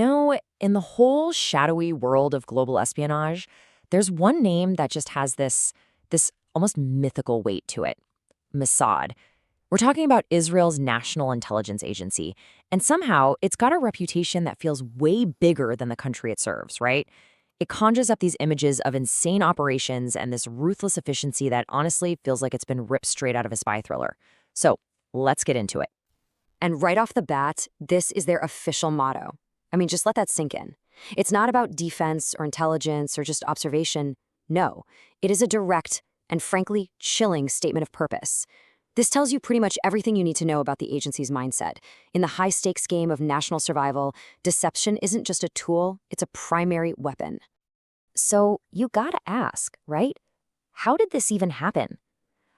In the whole shadowy world of global espionage, there's one name that just has this almost mythical weight to it. Mossad. We're talking about Israel's national intelligence agency, and somehow it's got a reputation that feels way bigger than the country it serves, right? It conjures up these images of insane operations and this ruthless efficiency that honestly feels like it's been ripped straight out of a spy thriller. So, let's get into it. And right off the bat, this is their official motto. I mean, just let that sink in. It's not about defense or intelligence or just observation. No, it is a direct and frankly chilling statement of purpose. This tells you pretty much everything you need to know about the agency's mindset. In the high-stakes game of national survival, deception isn't just a tool, it's a primary weapon. So, you gotta ask, right? How did this even happen?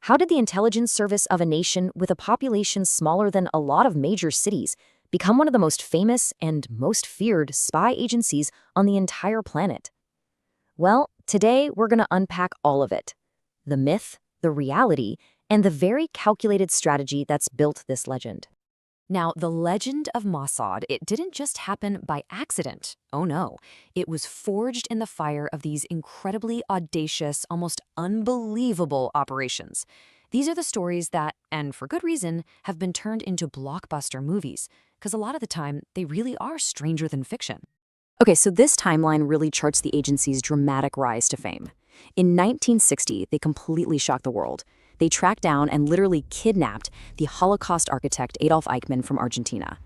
How did the intelligence service of a nation with a population smaller than a lot of major cities become one of the most famous and most feared spy agencies on the entire planet? Well, today we're going to unpack all of it. The myth, the reality, and the very calculated strategy that's built this legend. Now, the legend of Mossad, it didn't just happen by accident. Oh no, it was forged in the fire of these incredibly audacious, almost unbelievable operations. These are the stories that, and for good reason, have been turned into blockbuster movies, because a lot of the time, they really are stranger than fiction. Okay, so this timeline really charts the agency's dramatic rise to fame. In 1960, they completely shocked the world. They tracked down and literally kidnapped the Holocaust architect Adolf Eichmann from Argentina.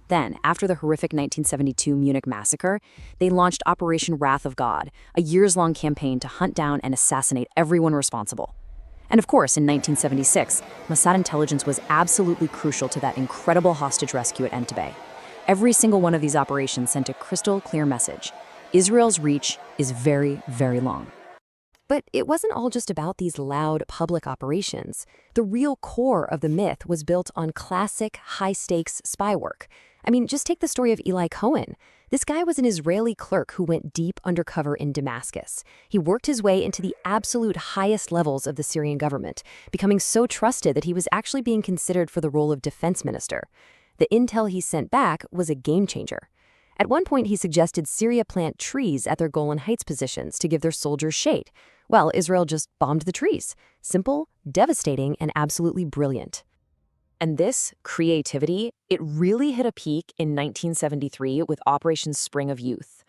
Then, after the horrific 1972 Munich massacre, they launched Operation Wrath of God, a years-long campaign to hunt down and assassinate everyone responsible. And of course, in 1976, Mossad intelligence was absolutely crucial to that incredible hostage rescue at Entebbe. Every single one of these operations sent a crystal clear message. Israel's reach is very, very long. But it wasn't all just about these loud public operations. The real core of the myth was built on classic, high-stakes spy work. I mean, just take the story of Eli Cohen. This guy was an Israeli clerk who went deep undercover in Damascus. He worked his way into the absolute highest levels of the Syrian government, becoming so trusted that he was actually being considered for the role of defense minister. The intel he sent back was a game changer. At one point, he suggested Syria plant trees at their Golan Heights positions to give their soldiers shade. Well, Israel just bombed the trees. Simple, devastating, and absolutely brilliant. And this creativity, it really hit a peak in 1973 with Operation Spring of Youth.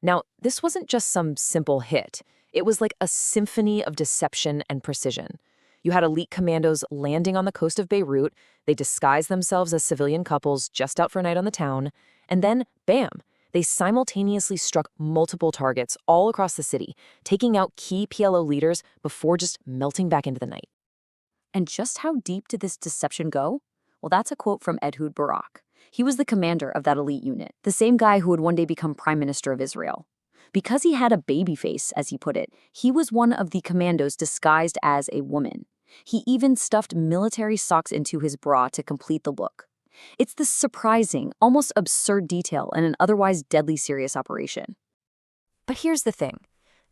Now, this wasn't just some simple hit. It was like a symphony of deception and precision. You had elite commandos landing on the coast of Beirut. They disguised themselves as civilian couples just out for a night on the town. And then, bam, they simultaneously struck multiple targets all across the city, taking out key PLO leaders before just melting back into the night. And just how deep did this deception go? Well, that's a quote from Ehud Barak. He was the commander of that elite unit, the same guy who would one day become Prime Minister of Israel. Because he had a baby face, as he put it, he was one of the commandos disguised as a woman. He even stuffed military socks into his bra to complete the look. It's this surprising, almost absurd detail in an otherwise deadly serious operation. But here's the thing.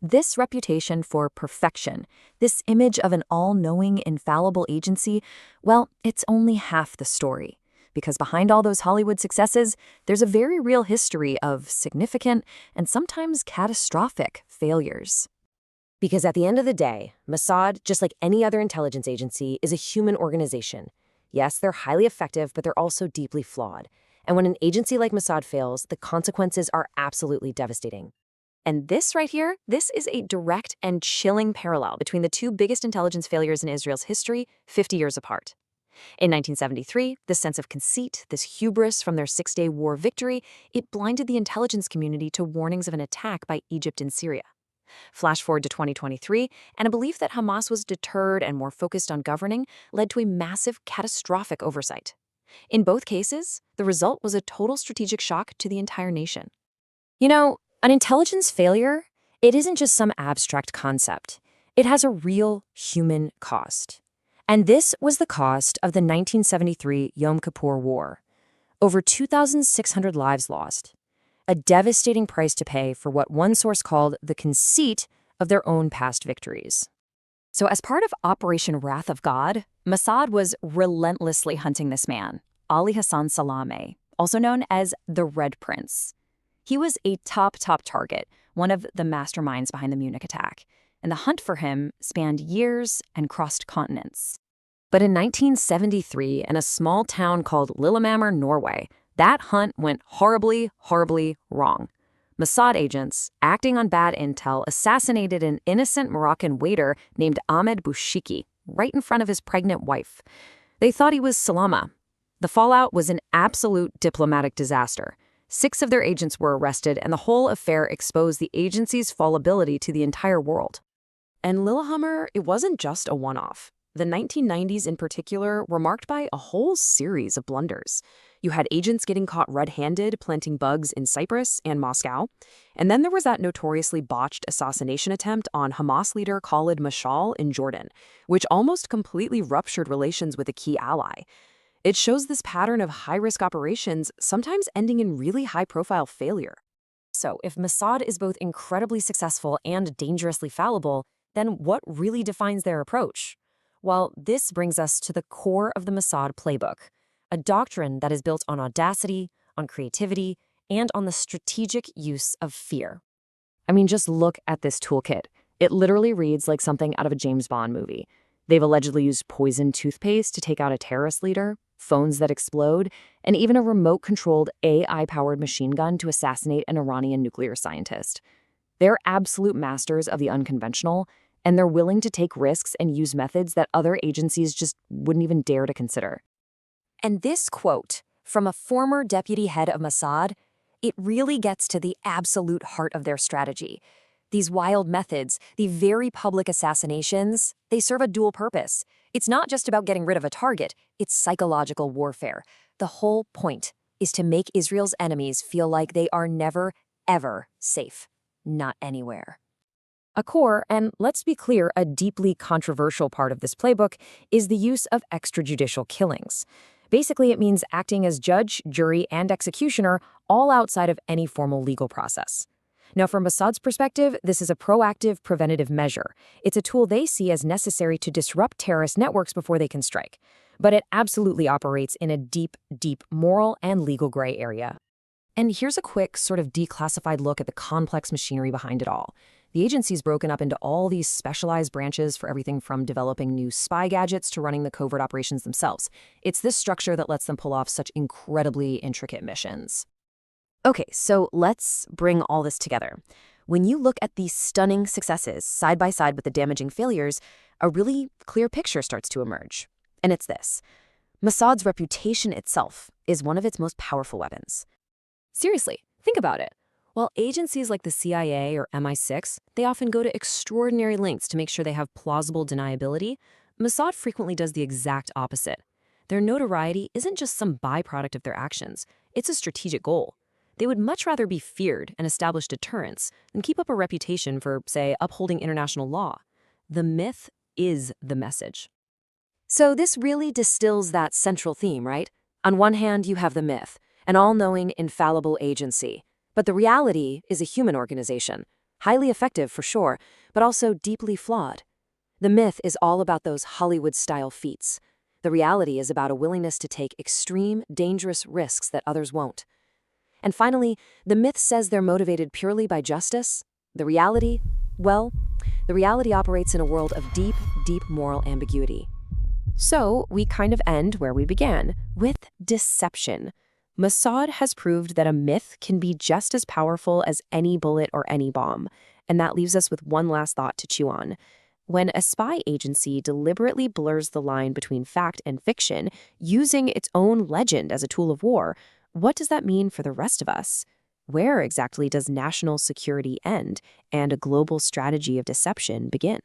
This reputation for perfection, this image of an all-knowing, infallible agency, well, it's only half the story. Because behind all those Hollywood successes, there's a very real history of significant and sometimes catastrophic failures. Because at the end of the day, Mossad, just like any other intelligence agency, is a human organization. Yes, they're highly effective, but they're also deeply flawed. And when an agency like Mossad fails, the consequences are absolutely devastating. And this right here, this is a direct and chilling parallel between the two biggest intelligence failures in Israel's history, 50 years apart. In 1973, this sense of conceit, this hubris from their six-day war victory, it blinded the intelligence community to warnings of an attack by Egypt in Syria. Flash forward to 2023, and a belief that Hamas was deterred and more focused on governing led to a massive, catastrophic oversight. In both cases, the result was a total strategic shock to the entire nation. An intelligence failure, it isn't just some abstract concept. It has a real human cost. And this was the cost of the 1973 Yom Kippur War. Over 2,600 lives lost. A devastating price to pay for what one source called the conceit of their own past victories. So as part of Operation Wrath of God, Mossad was relentlessly hunting this man, Ali Hassan Salameh, also known as the Red Prince. He was a top target, one of the masterminds behind the Munich attack, and the hunt for him spanned years and crossed continents. But in 1973, in a small town called Lillehammer, Norway, that hunt went horribly wrong. Mossad agents, acting on bad intel, assassinated an innocent Moroccan waiter named Ahmed Bouchiki right in front of his pregnant wife. They thought he was Salama. The fallout was an absolute diplomatic disaster. 6 of their agents were arrested, and the whole affair exposed the agency's fallibility to the entire world. And Lillehammer, it wasn't just a one-off. The 1990s in particular were marked by a whole series of blunders. You had agents getting caught red-handed planting bugs in Cyprus and Moscow. And then there was that notoriously botched assassination attempt on Hamas leader Khalid Mashal in Jordan, which almost completely ruptured relations with a key ally. It shows this pattern of high-risk operations sometimes ending in really high-profile failure. So if Mossad is both incredibly successful and dangerously fallible, then what really defines their approach? Well, this brings us to the core of the Mossad playbook, a doctrine that is built on audacity, on creativity, and on the strategic use of fear. I mean, just look at this toolkit. It literally reads like something out of a James Bond movie. They've allegedly used poison toothpaste to take out a terrorist leader, phones that explode, and even a remote-controlled AI-powered machine gun to assassinate an Iranian nuclear scientist. They're absolute masters of the unconventional, and they're willing to take risks and use methods that other agencies just wouldn't even dare to consider. And this quote from a former deputy head of Mossad, it really gets to the absolute heart of their strategy. These wild methods, the very public assassinations, they serve a dual purpose. It's not just about getting rid of a target, it's psychological warfare. The whole point is to make Israel's enemies feel like they are never, ever safe. Not anywhere. A core, and let's be clear, a deeply controversial part of this playbook is the use of extrajudicial killings. Basically, it means acting as judge, jury, and executioner, all outside of any formal legal process. Now, from Mossad's perspective, this is a proactive, preventative measure. It's a tool they see as necessary to disrupt terrorist networks before they can strike. But it absolutely operates in a deep moral and legal gray area. And here's a quick, sort of declassified look at the complex machinery behind it all. The agency's broken up into all these specialized branches for everything from developing new spy gadgets to running the covert operations themselves. It's this structure that lets them pull off such incredibly intricate missions. Okay, so let's bring all this together. When you look at these stunning successes side by side with the damaging failures, a really clear picture starts to emerge. And it's this. Mossad's reputation itself is one of its most powerful weapons. Seriously, think about it. While agencies like the CIA or MI6, they often go to extraordinary lengths to make sure they have plausible deniability, Mossad frequently does the exact opposite. Their notoriety isn't just some byproduct of their actions, it's a strategic goal. They would much rather be feared and establish deterrence than keep up a reputation for, say, upholding international law. The myth is the message. So this really distills that central theme, right? On one hand, you have the myth, an all-knowing, infallible agency. But the reality is a human organization, highly effective for sure, but also deeply flawed. The myth is all about those Hollywood-style feats. The reality is about a willingness to take extreme, dangerous risks that others won't. And finally, the myth says they're motivated purely by justice. The reality, well, the reality operates in a world of deep moral ambiguity. So we kind of end where we began, with deception. Mossad has proved that a myth can be just as powerful as any bullet or any bomb, and that leaves us with one last thought to chew on. When a spy agency deliberately blurs the line between fact and fiction, using its own legend as a tool of war, what does that mean for the rest of us? Where exactly does national security end and a global strategy of deception begin?